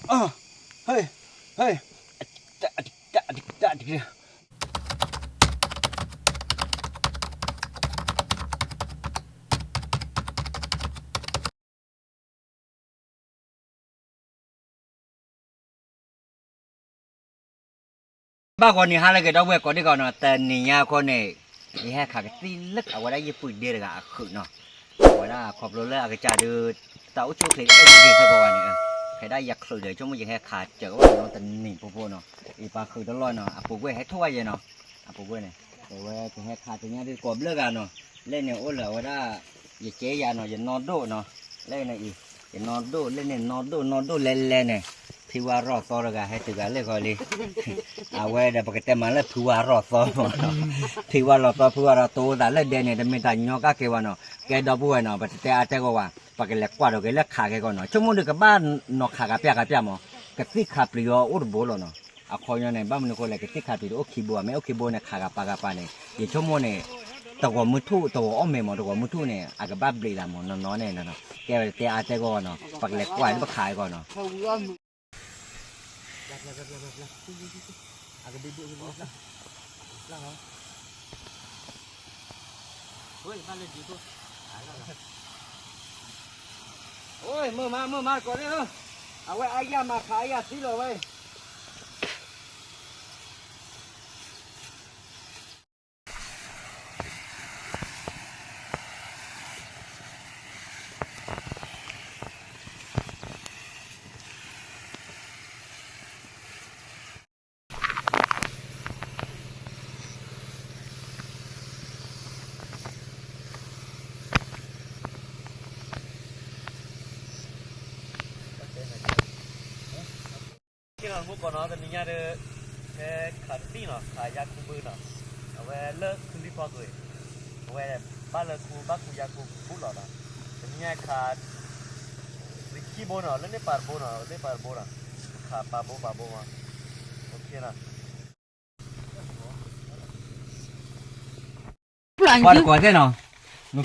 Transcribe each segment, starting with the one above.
เฮ้ยเฮ้ยจะบ้าคนนี้ฮะเลยก็ต้องเวกก่อนดีก่อนเนาะแต่นี่ยาคนนี้ยี่ห้อขาดตีลึกเอาไว้ได้ญี่ปุ่นเดียวกันคือเนาะเอาไว้ได้ขอบรถเลยอาจจะดูเต่าชูคลิปเอ็กซ์สักวันนี้ใครได้อยากคือเดี๋ยวช่วงนี้ยี่ห้อขาดเจอว่าน้องแต่นี่ปุ๊บเนาะอีปลาคือตลอดเนาะอ่ะปุ๊บเว้ยให้ทั่วยังเนาะอ่ะปุ๊บเว้ยเนี่ยแต่ว่ายี่ห้อขาดตัวนี้ดีกว่าเลิกกันเนาะเล่นเนี่ยโอ้เหล่าว่าได้อย่าเจ๊ยาเนาะอย่านอนโดเนาะเล่นเนี่ยอีอย่านอนโดเล่นเนี่ยนอนโดเล่นเนี่ยพี่ว่ารอดซ้อแล้วกันให้ตื่นกันเลยก่อนเลยเอาไว้เดี๋ยวปกติมันเลยพี่ว่ารอดซ้อพี่ว่ารอดซ้อพี่ว่ารอดโตแต่เล่นเดี๋ยวเนี่ยไม่ได้ยอกก็เกวันเนาะแกดอกบัวเนาะปกติอาจจะก็ว่าปกติเล็กกว่าเราแกเล็กขาแกก่อนเนาะชั่วโมงเดียวกับบ้านนอกขากับเปียมั้งก็ติดขาปลีอ๋ออุดบัวเนาะเอาคอยเนี่ยบ้านมันก็เลยก็ติดขาปลีโอเคบัวไม่โอเคบัวเนี่ยขากับปากกับปาเนี่ยยี่ชั่วโมงเนี่ยตัวมือทู่ตัวอ้อมเมมตัวมือทู่เนี่ยอาจจะบ้าปลีละมั้งน้อยเนี่ยเนาะแกแต่อาจจะก็เนาะปกติเล็กกว่าหรือปกขายก่อนเนาะagak dibuk lah. Lah. Oi, balik gitu. Oi, mơ có đấy không? À vậy ai mà khai à tí rồi vậy. Khi nào mua con nó thì mình nhá được cái khẩn tí nó khai ra khu bự nó về lơ khu đi qua rồi về ba lơ khu ba khu ra khu bút lọ đó thì mình nhá khai khi bố nó lên par bố nó khai ba bố mà ok nè qua được qua thế nào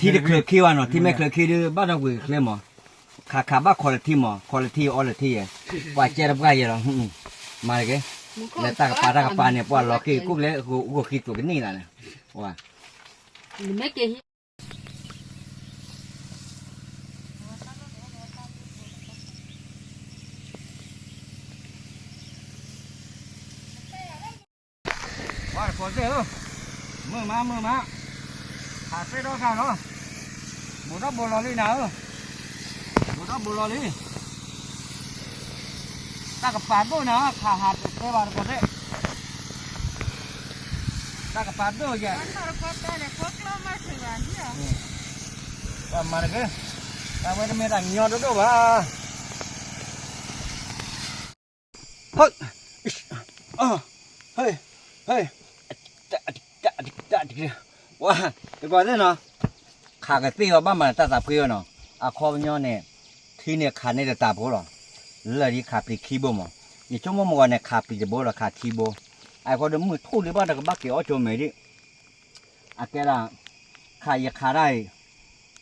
ที่เคลือขี้วันเนาะที่ไม่เคลือขี้ดื้อบ้านเราเคลือหมอขาบ้าคุณภาพหมอคุณภาพออลที่ว่าเจอรับกันยังหรอมาเลยแล้วตากปลาเนี่ยพอเราขี้กุ๊กเลยกูขี้ตัวกันนี่แหละเนี่ยว่าไม่เกี่ยว่าคนเดียวมือมาขาเส้นรอกันเนาะบุตรบุญรอลีนะบุตรบุญรอลีตากปลาด้วยนะขาหัดไปบ้านคนเดียวตากปลาด้วยแกมาเลยแต่ว่าไม่ได้ยอดด้วยว่าเฮ้ยจะว้าเดี๋ยวก่อนเลยเนาะขากระตี้ว่าบ้านมันตาตาเพื่อเนาะอาคอมยอเนี่ยที่เนี่ยขาเนี่ยจะตาโบหรอเลยที่ขาปลีคีโบมั้งนี่ช่วงเมื่อวานเนี่ยขาปลีจะโบหรอขาคีโบไอ้คนเดิมมือทู่หรือบ้านเราก็บ้าเกี่ยวจมไม่ดิอาแกล่ะขาอยากขาได้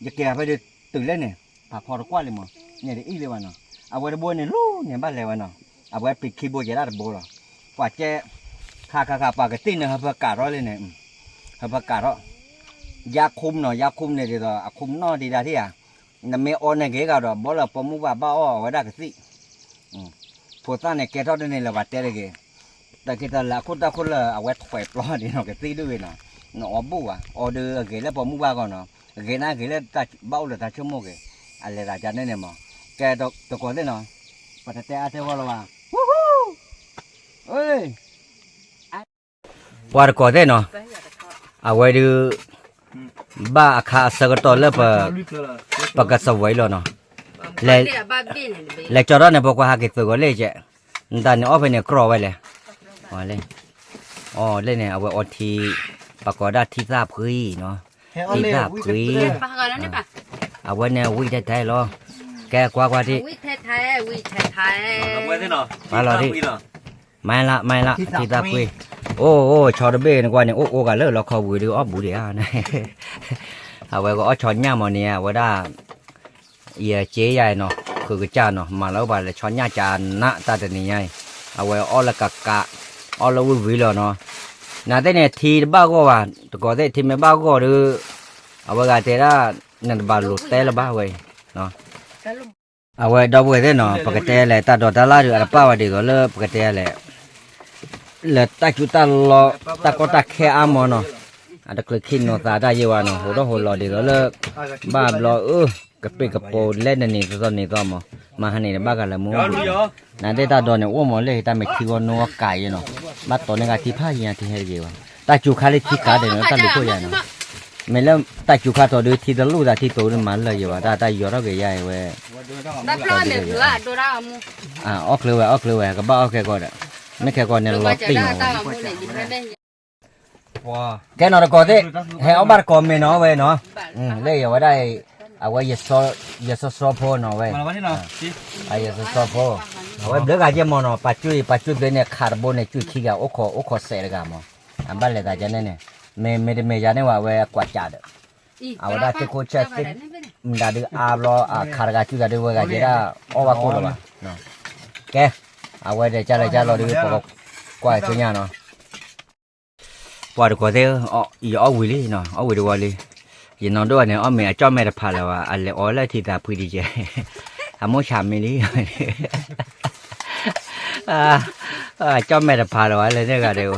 อยากแกไปเดือดตื่นเล่นเนี่ยผ่าพอตะกว่าเลยมั้งเนี่ยเดี๋ยวอีเลยวันเนาะเอาไว้โบเนี่ยลู่เนี่ยบ้านเลยวันเนาะเอาไว้ปลีคีโบจะได้โบหรอว่าเจ้ขาปากกระตี้เนี่ยเขาประกาศร้อยเลยเนี่ยเขาประกาศร้อยยาคุมเนาะยาคุมเนี่ยเดี๋ยวคุมนอดีได้ที่อ่ะนั่นไม่อ่อนเนี่ยเกี่ยวกับบอกเราผมว่าบ้าอ้อไว้ได้ก็สิพวกท่านเนี่ยแกทอดเนี่ยเราวัดเตะเลยแต่kitaละคนละเอาไว้ถอยปลอดเนาะก็สิด้วยเนาะเนาะบัวออเดอร์เกี่ยวแล้วผมว่าก่อนเนาะเกี่ยวนะเกี่ยวแล้วตัดเบาเลยตัดชั่วโมงเกี่ยวอะไรราชาเนี่ยมั้งแกตะโกนเลยเนาะปัตตาอาเทวะละว่าวู้ฮู้เอ้ยว่าตะโกนเลยเนาะเอาไว้ดูบ้าขาสักตัวเล็บปากกาสวยเลยเนาะแล้วจอดเนี่ยพวกเขาหาเก็บตัวเลยเจ้แต่เนี่ยเอาไปเนี่ยกรอไว้เลยอ๋อเลยเนี่ยเอาไว้อทีปากกาได้ที่ราบพื้นเนาะที่ราบพื้นเอาไว้เนี่ยวิ่งไทยๆหรอแกกว่าที่วิ่งไทยเอาไว้ที่เนาะมาหรอที่ไม่ละที่ราบพื้นโอ้ชอดเบ้เนี่ยกว่าเนี่ยโอ้กันเลยเราเข้าบุยดูอ้อบุยอ่ะนะเอาไว้ก็อ้อชอนย่ามันเนี่ยว่าได้เจ๊ใหญ่เนาะเค คือก็จ้าเนาะมาแล้วบาเลยช้อนย่าจานนะตาแต่นี่ไงเอาไว้อ้อละกะกะอ้อละวิวิแล้วเนาะน่าแต่เนี่ยทีบ้าก็ว่าตะกอได้ทีไม่บ้าก็หรือเอาไว้กาเตระนั่นบาลุเตละบ้าไว้เนาะเอาไว้ดอกไว้ได้เนาะปกติแหละตาดอตาลาหรืออะไรป้าว่าดีก็เลิกปกติแหละเลยตาจุตาลอตาก็ตาแค่อามอเนาะada klikin no ta da yewa no ho lo de lo ba lo ka pe ka po le ne ni so ni to mo ma ha ni ba ka la mo na de ta do ne wo mo le ta me ki go no ka ye no ba to ne ka ti pha yin ti he ye wa ta chu kha le ti ka de no ta lu ko ya no me le ta chu kha to de ti de lu da ti to ma le ye wa ta yo ro ke ya ye we da plo me la do ra mu ok le we ka ba ok ko da me ke ko ne lo ti no cái nó là có thế hệ ông bắt còn mày nó về nó lấy ở đây ở đây giờ so phô nó về giờ so phô ở đây cái gì mà nó bắt chui bên này carbon này chui khi cái ốc khó xẻ cái mà anh bắt lấy cái gì này mày ra này về quạt chả được ở đây cái cô chết cái đã được lo khar cái chui cái được cái gì đó ở bao cô rồi cái ở đây trả lo đi quay cho nhà nó qua được có thế ở quỳ đi nó ở quỳ được qua đi giờ nó đôi này ở mẹ cho mẹ đã phá là anh lại ở lại thì ta phi đi chứ không muốn chạm mày đi cho mẹ đã phá là lại thế cả đều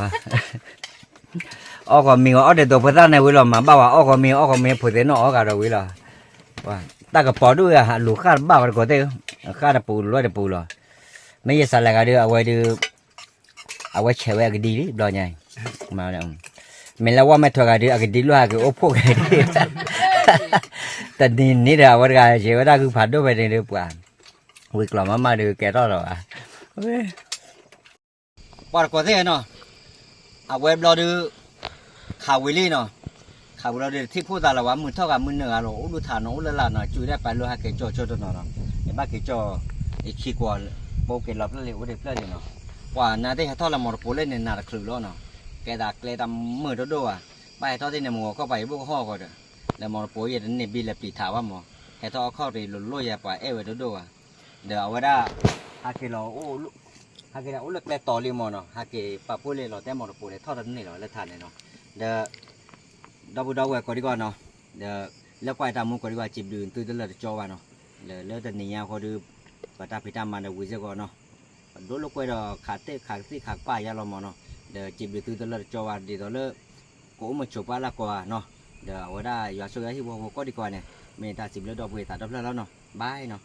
ở còn mình ở đây đồ phải ra này quý lắm mà bảo ở còn mình phải thế nó ở cả rồi quý lắm ta có bỏ đuôi lũ khác bảo có thế khác là bù lúa là bù rồi mấy giờ sáng lại cái đưa ở quay chơi cái đi đi đòi nhảy mà mình là qua mấy thằng cái đi loa cái ốp cái đi tận nhìn ra cái cái chỉ có cứ phản đối về đây được quả việc làm mà được cái đó rồi qua có thế nó web lo được khảo với li nó khảo lo được thì phụ ta là quá muốn thao cả muốn nửa rồi út thả nó là nó chui ra phải lo hai cái cho nó để ba cái cho khi qua bao cái lọc liệu để lấy nó quả na đây thao là một bộ lên nên là khử lo nó cái đặc lấy tầm 10 đô bài thao thì này mùa có 7 bộ ho rồi là một bộ gì đến này bị là bị tháo vào mùa cái thao khó thì lôi ra phải eo đô để ở đó hai cái lò hai cái lò lực lấy to liền mùa nó hai cái bà bố lên lò té một bộ để thao đến này rồi lấy thàn này nó để đâu về có đi qua nó để lấy quay tầm mua có đi qua chìm đường từ từ là cho vào nó để lấy từ này nhau có đi và ta phải tầm mà để quý giá có nó đôi lúc quay đó khát pa ya lo mà nó để chìm được từ từ là cho vào để đó là cố mà chụp vào là quà nó để ở đây giờ số cái thì có đi qua này mình ta chìm lấy đồ về ta đắp lên nó bye nó